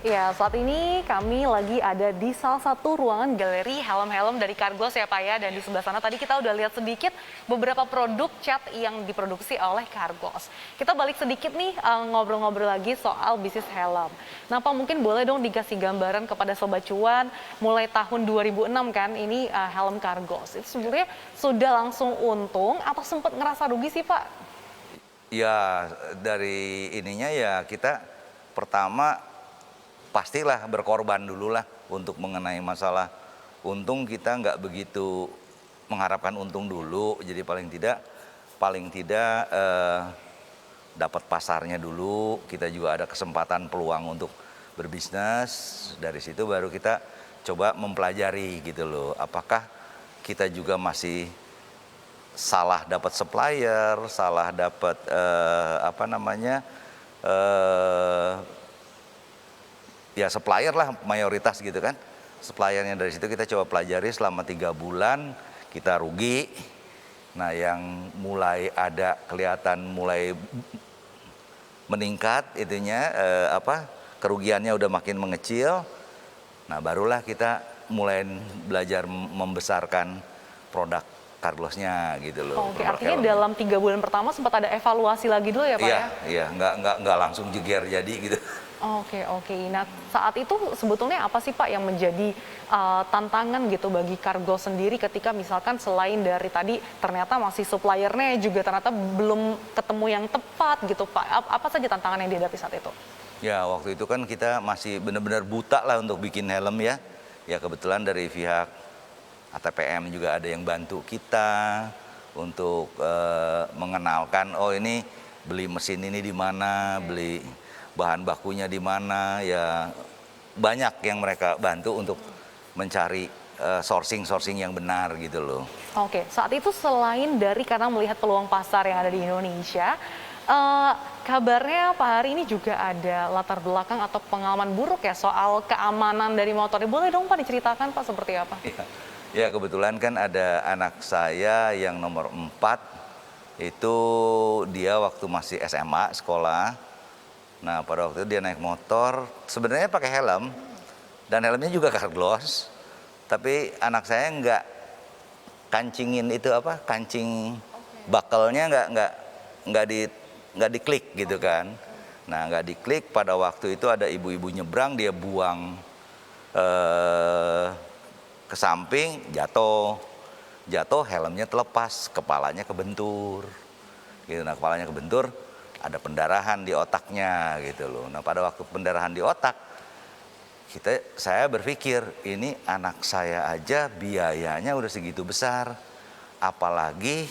Ya, saat ini kami lagi ada di salah satu ruangan galeri helm-helm dari Carglass ya Pak ya. Dan di sebelah sana tadi kita udah lihat sedikit beberapa produk cat yang diproduksi oleh Carglass. Kita balik sedikit nih ngobrol-ngobrol lagi soal bisnis helm. Nah Pak, mungkin boleh dong dikasih gambaran kepada Sobat Cuan mulai tahun 2006 kan ini helm Carglass. Itu sebenarnya sudah langsung untung atau sempat ngerasa rugi sih Pak? Ya, dari ininya ya kita pertama pastilah berkorban dulu lah untuk mengenai masalah untung. Kita nggak begitu mengharapkan untung dulu, jadi paling tidak dapat pasarnya dulu. Kita juga ada kesempatan peluang untuk berbisnis. Dari situ baru kita coba mempelajari gitu loh, apakah kita juga masih salah dapat supplier, salah dapat ya supplier lah mayoritas gitu kan. Suppliernya dari situ kita coba pelajari selama 3 bulan, kita rugi. Nah yang mulai ada kelihatan mulai meningkat itunya kerugiannya udah makin mengecil. Nah barulah kita mulai belajar membesarkan produk Carglassnya gitu loh. Oke, artinya dalam 3 bulan pertama sempat ada evaluasi lagi dulu ya Pak ya? Iya, nggak langsung jeger jadi gitu. Oke. Nah, saat itu sebetulnya apa sih Pak yang menjadi tantangan gitu bagi Carglass sendiri ketika misalkan selain dari tadi ternyata masih suppliernya juga ternyata belum ketemu yang tepat gitu Pak. Apa saja tantangan yang dihadapi saat itu? Ya, waktu itu kan kita masih benar-benar buta lah untuk bikin helm ya. Ya kebetulan dari pihak ATPM juga ada yang bantu kita untuk mengenalkan, oh ini beli mesin ini di mana, beli bahan bakunya di mana, ya banyak yang mereka bantu untuk mencari sourcing yang benar gitu loh. Oke, saat itu selain dari karena melihat peluang pasar yang ada di Indonesia, kabarnya Pak Hari ini juga ada latar belakang atau pengalaman buruk ya soal keamanan dari motornya. Boleh dong Pak diceritakan Pak seperti apa? Ya kebetulan kan ada anak saya yang nomor 4, itu dia waktu masih SMA sekolah. Nah pada waktu itu dia naik motor, sebenarnya pakai helm, dan helmnya juga Carglass. Tapi anak saya nggak kancingin itu kancing buckle-nya nggak diklik gitu kan. Nah nggak diklik, pada waktu itu ada ibu-ibu nyebrang, dia buang ke samping, jatuh helmnya terlepas, kepalanya kebentur gitu. Nah kepalanya kebentur, ada pendarahan di otaknya gitu loh. Nah pada waktu pendarahan di otak, saya berpikir ini anak saya aja biayanya udah segitu besar, apalagi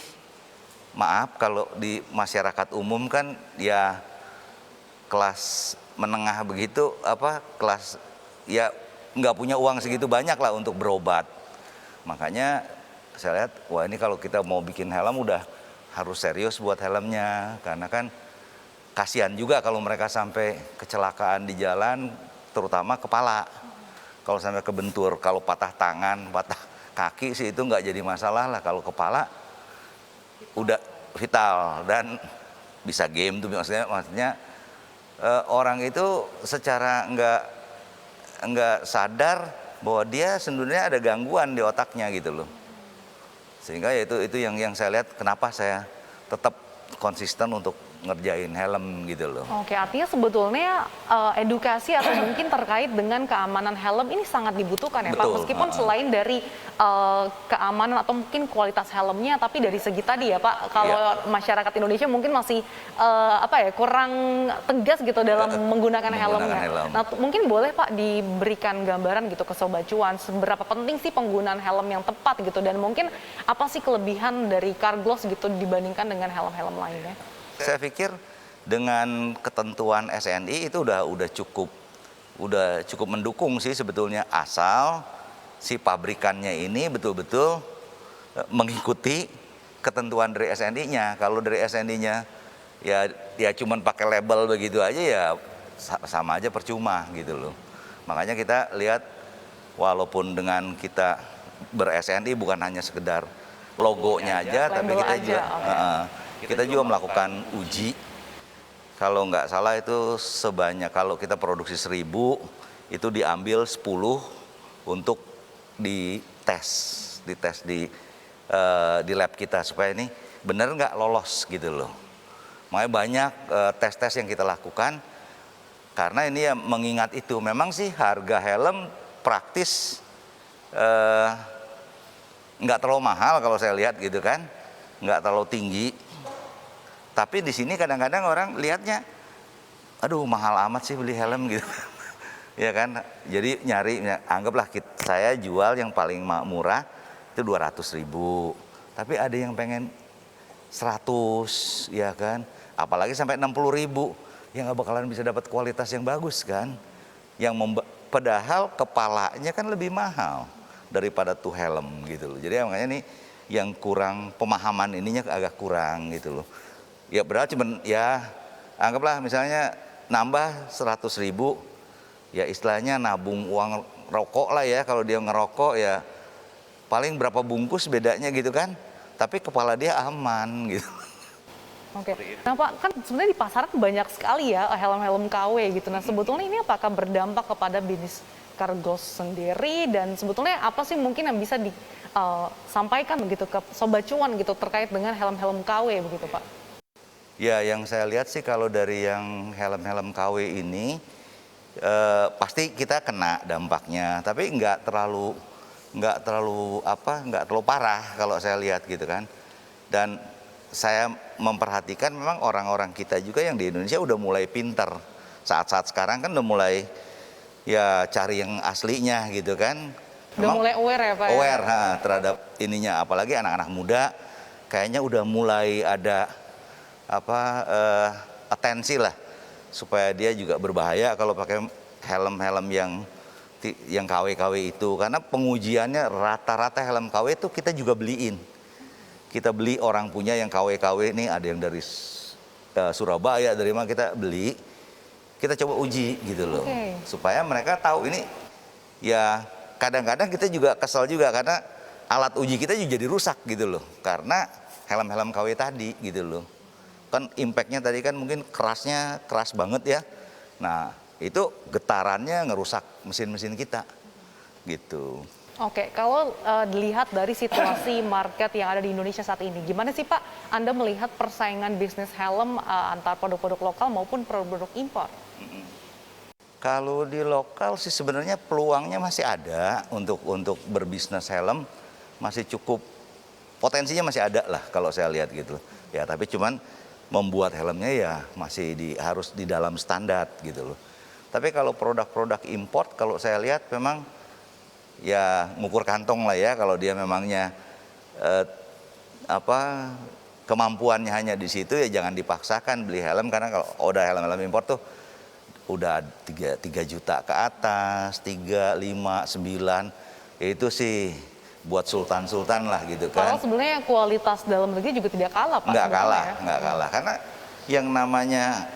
maaf kalau di masyarakat umum kan ya kelas menengah begitu, kelas ya nggak punya uang segitu banyak lah untuk berobat. Makanya saya lihat, wah ini kalau kita mau bikin helm udah harus serius buat helmnya, karena kan kasihan juga kalau mereka sampai kecelakaan di jalan, terutama kepala. Kalau sampai kebentur, kalau patah tangan, patah kaki sih itu nggak jadi masalah lah. Kalau kepala udah vital dan bisa game tuh, maksudnya orang itu secara nggak sadar bahwa dia sebenarnya ada gangguan di otaknya gitu loh. Sehingga ya itu yang saya lihat kenapa saya tetap konsisten untuk ngerjain helm gitu loh. Oke, artinya sebetulnya edukasi atau mungkin terkait dengan keamanan helm ini sangat dibutuhkan ya Pak. Meskipun selain dari keamanan atau mungkin kualitas helmnya, tapi dari segi tadi ya Pak, kalau masyarakat Indonesia mungkin masih kurang tegas gitu dalam menggunakan helmnya. Nah, mungkin boleh Pak diberikan gambaran gitu ke Sobat Cuan, seberapa penting sih penggunaan helm yang tepat gitu, dan mungkin apa sih kelebihan dari Carglass gitu dibandingkan dengan helm-helm lainnya? Saya pikir dengan ketentuan SNI itu udah cukup mendukung sih sebetulnya, asal si pabrikannya ini betul-betul mengikuti ketentuan dari SNI-nya. Kalau dari SNI-nya ya cuman pakai label begitu aja, ya sama aja percuma gitu loh. Makanya kita lihat, walaupun dengan kita ber-SNI bukan hanya sekedar logonya aja, tapi kita juga melakukan uji. Kalau nggak salah itu sebanyak, kalau kita produksi 1000, itu diambil 10 untuk dites di lab kita supaya ini benar nggak lolos gitu loh. Makanya banyak tes-tes yang kita lakukan karena ini ya mengingat itu. Memang sih harga helm praktis nggak terlalu mahal kalau saya lihat gitu kan, nggak terlalu tinggi. Tapi di sini kadang-kadang orang lihatnya, aduh mahal amat sih beli helm gitu. Ya kan, jadi nyari, anggaplah saya jual yang paling murah itu 200.000, tapi ada yang pengen 100, ya kan, apalagi sampai 60.000, ya nggak bakalan bisa dapat kualitas yang bagus kan, padahal kepalanya kan lebih mahal daripada tuh helm gitu loh. Jadi makanya nih yang kurang pemahaman ininya agak kurang gitu loh. Ya berarti cuman ya anggaplah misalnya nambah 100.000, ya istilahnya nabung uang rokok lah ya, kalau dia ngerokok ya paling berapa bungkus bedanya gitu kan, tapi kepala dia aman gitu. Oke, nah Pak, kan sebenarnya di pasaran banyak sekali ya helm-helm KW gitu. Nah sebetulnya ini apakah berdampak kepada bisnis Cargos sendiri, dan sebetulnya apa sih mungkin yang bisa disampaikan begitu ke Sobat Cuan gitu terkait dengan helm-helm KW begitu Pak? Ya yang saya lihat sih kalau dari yang helm-helm KW ini pasti kita kena dampaknya, tapi nggak terlalu parah kalau saya lihat gitu kan. Dan saya memperhatikan memang orang-orang kita juga yang di Indonesia udah mulai pinter. Saat-saat sekarang kan udah mulai ya cari yang aslinya gitu kan. Udah mulai aware ya Pak? Aware terhadap ininya, apalagi anak-anak muda kayaknya udah mulai ada atensi lah, supaya dia juga berbahaya kalau pakai helm-helm yang KW-KW itu, karena pengujiannya rata-rata helm KW itu kita juga beliin. Kita beli orang punya yang KW-KW ini, ada yang dari Surabaya, dari mana kita beli, kita coba uji gitu loh. Supaya mereka tahu ini. Ya kadang-kadang kita juga kesal juga karena alat uji kita juga jadi rusak gitu loh, karena helm-helm KW tadi gitu loh. Kan impactnya tadi kan mungkin kerasnya keras banget ya. Nah itu getarannya ngerusak mesin-mesin kita gitu. Oke, kalau dilihat dari situasi market yang ada di Indonesia saat ini, gimana sih Pak Anda melihat persaingan bisnis helm antar produk-produk lokal maupun produk-produk impor? Kalau di lokal sih sebenarnya peluangnya masih ada untuk berbisnis helm, masih cukup, potensinya masih ada lah kalau saya lihat gitu. Ya tapi cuman membuat helmnya ya masih harus di dalam standar gitu loh. Tapi kalau produk-produk import, kalau saya lihat memang ya ngukur kantong lah ya, kalau dia memangnya kemampuannya hanya di situ ya jangan dipaksakan beli helm, karena kalau udah helm-helm import tuh udah 3 juta ke atas, 3, 5, 9, ya itu sih buat sultan-sultan lah gitu kan. Kalau sebenarnya kualitas dalam negeri juga tidak kalah Pak. Nggak kalah, karena yang namanya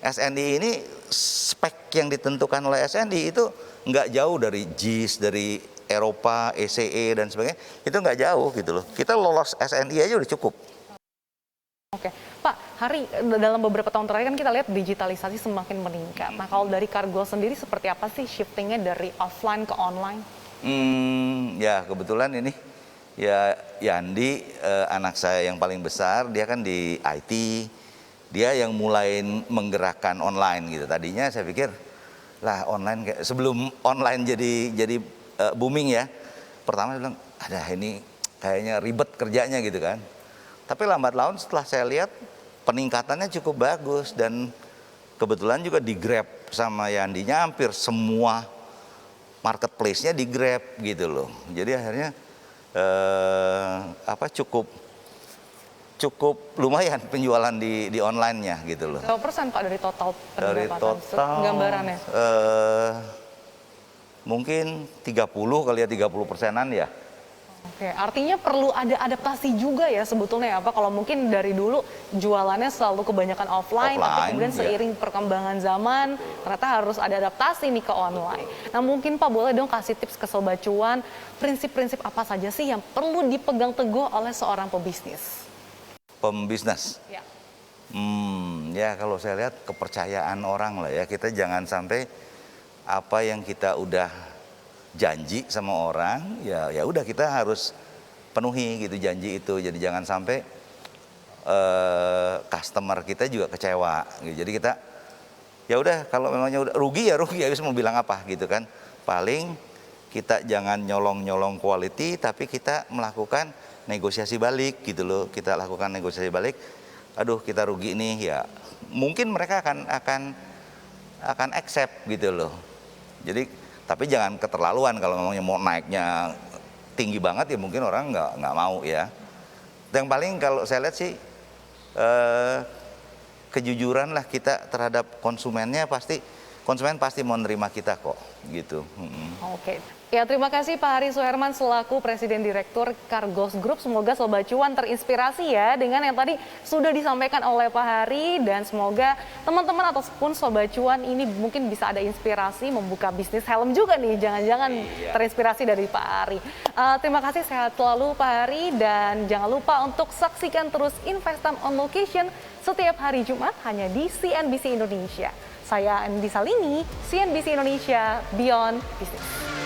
SNI ini spek yang ditentukan oleh SNI itu nggak jauh dari JIS, dari Eropa, ECE dan sebagainya, itu nggak jauh gitu loh. Kita lolos SNI aja udah cukup. Oke, Pak, dalam beberapa tahun terakhir kan kita lihat digitalisasi semakin meningkat. Nah, kalau dari Cargos sendiri seperti apa sih shiftingnya dari offline ke online? Ya kebetulan ini ya Yandi, anak saya yang paling besar, dia kan di IT, dia yang mulai menggerakkan online gitu. Tadinya saya pikir lah online, sebelum online jadi booming ya, pertama dia bilang ada ini kayaknya ribet kerjanya gitu kan. Tapi lambat laun setelah saya lihat peningkatannya cukup bagus, dan kebetulan juga di Grab sama Yandinya hampir semua marketplace-nya di Grab gitu loh. Jadi akhirnya cukup lumayan penjualan di online-nya gitu loh. Berapa persen Pak dari total pendapatan? Dari total gambarannya? Mungkin 30 kali ya, 30%-an ya. Oke, artinya perlu ada adaptasi juga ya sebetulnya ya Pak. Kalau mungkin dari dulu jualannya selalu kebanyakan offline, tapi kemudian seiring perkembangan zaman ternyata harus ada adaptasi nih ke online. Nah mungkin Pak boleh dong kasih tips ke Sobat Cuan, prinsip-prinsip apa saja sih yang perlu dipegang teguh oleh seorang pebisnis? Pembisnis? Ya. Ya kalau saya lihat kepercayaan orang lah ya, kita jangan sampai apa yang kita udah janji sama orang, ya udah kita harus penuhi gitu janji itu. Jadi jangan sampai customer kita juga kecewa gitu. Jadi kita ya udah, kalau memangnya udah rugi ya rugi, habis mau bilang apa gitu kan. Paling kita jangan nyolong-nyolong quality, tapi kita melakukan negosiasi balik gitu loh. Kita lakukan negosiasi balik. Aduh, kita rugi nih ya. Mungkin mereka akan accept gitu loh. Jadi tapi jangan keterlaluan. Kalau memangnya mau naiknya tinggi banget ya mungkin orang nggak mau ya. Yang paling kalau saya lihat sih kejujuran lah kita terhadap konsumennya, konsumen pasti mau nerima kita kok gitu. Oke. Ya, terima kasih Pak Hari Suherman selaku Presiden Direktur Cargos Group. Semoga Sobat Cuan terinspirasi ya dengan yang tadi sudah disampaikan oleh Pak Hari, dan semoga teman-teman ataupun Sobat Cuan ini mungkin bisa ada inspirasi membuka bisnis helm juga nih. Jangan-jangan terinspirasi dari Pak Hari. Terima kasih, sehat selalu Pak Hari, dan jangan lupa untuk saksikan terus Investam on Location setiap hari Jumat hanya di CNBC Indonesia. Saya Andi Salini, CNBC Indonesia, Beyond Business.